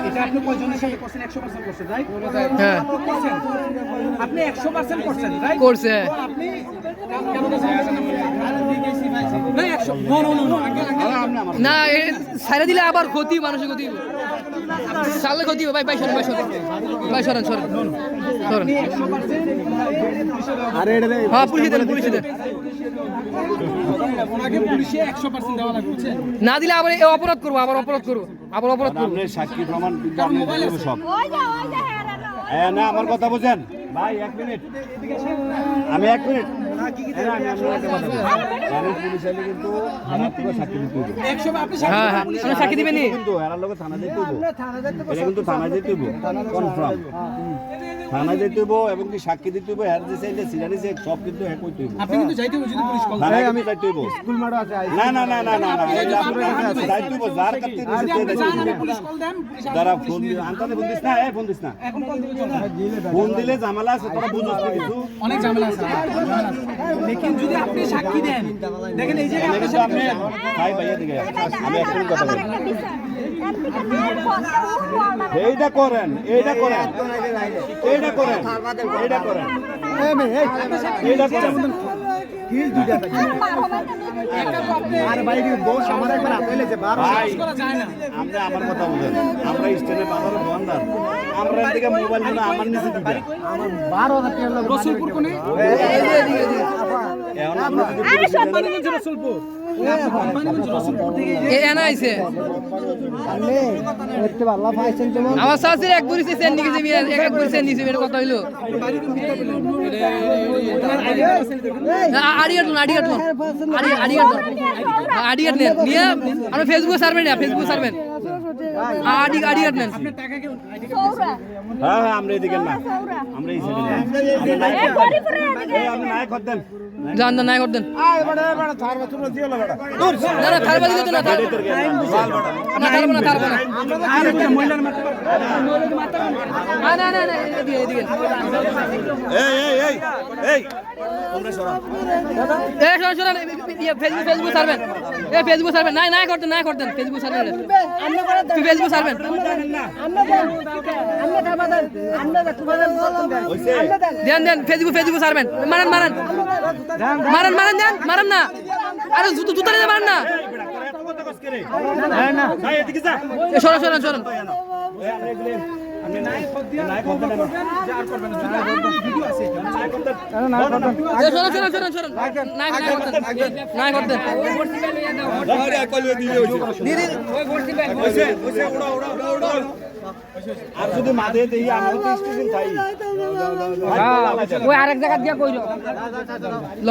এটা আপনি কয়জনের সাথে করছেন? 100% করছেন, রাইট? হ্যাঁ আপনি 100% করছেন, রাইট? করছে আপনি কেন করছেন? না 100 নো না ছাইরা দিলে আবার ক্ষতি মানুষের ক্ষতি সালে ক্ষতি হবে ভাই সরেন সরেন আপনি 100% আরে এটা হ্যাঁ পুলিশে দেন ওনাকে পুলিশে 100% দেওয়া লাগবে, বুঝছেন? না দিলে আবার অপরাধ করবো আবার অপরাধ করবো আপনার সাক্ষী প্রমাণ মোবাইল আছে সব না আমার কথা বুঝেন ভাই 1 মিনিট আমি 1 মিনিট পুলিশ আইলে কিন্তু আমার পুরো সাক্ষী দিতে হবে 100 আপনি হ্যাঁ হ্যাঁ আপনি সাক্ষী দিবেন নি কিন্তু এর লগে থানা যেতে হবে এটা কিন্তু থানা যেতে হবে কনফার্ম থানা যেতে হবে এবং কি সাক্ষী দিতে হবে আর যে সাইডে সিরানি সে সব কিন্তু এক হইতে হবে আপনি কিন্তু যাইতে হবে যদি পুলিশ কল না আমি যাইতে হবে স্কুল মাঠে আছে না এটা আপনার যাইতে হবে যার কাছে পুলিশ কল দেন, পুলিশ যারা ফোন আনতে ফোন দিস না ফোন দিস না এখন কল দিবে চলে। ফোন দিলে ঝামেলা আছে তোরা বুঝছ না কিছু অনেক ঝামেলা আছে, লেকিন যদি আপনি সাক্ষী দেন, দেখেন এই জায়গায় আপনি আপনি ভাই ভাইয়া দিকে আমি একটা কথা বলি এইটা করেন আর ভাই দোষ আমার একবার আপেলে যে 12 করা যায় না। আমরা আমার কথা বলেন আমরা স্টেনে বাজারে দোকানদার আমরা এদিকে মোবাইল নিয়ে আমার নিচে দিবা আমার 12000 টাকা লাগবে রসুলপুর কোনে এখন আমরা যদি পুলিশ কোম্পানিগঞ্জ রসুলপুর কোম্পানিগঞ্জ রসুলপুর থেকে এ এনা আইছে আমার শাশুড়ি এক বুড়ি সেন নিকে যাবি এক বুড়ি সেন নিছে এর কথা হইলো আড়িয়াট নেন নিয়ে আমরা ফেসবুকে সার্ভেন আড়িয়াট নেন আপনার টাকা কি হ্যাঁ আমরা এদিকে না আমরা এই সাইডে আপনি নাই করতেন জান নাই করতেন না থারবা দিতে না আর একটা মহিলার মারতে না এদিকে এই তোমরা সরা শোনেন ফেসবুক সার্ভেন নাই করতেন ফেসবুক সার্ভেন ফেসবুক সার্ভেন দেন ফেসবুক সার্ভেন মারান না আরে জুতা নিয়ে মারান না সরেন আপনি নাই খোদ দিয়া নাই করবেন যার করবেন যদি আপনার ভিডিও আছে নাই করতেন সরেন নাই করতেন আর যদি মাঝে দেই আমি তো স্টেশন তাই ওই আরেক জায়গা দিয়া কইলো ল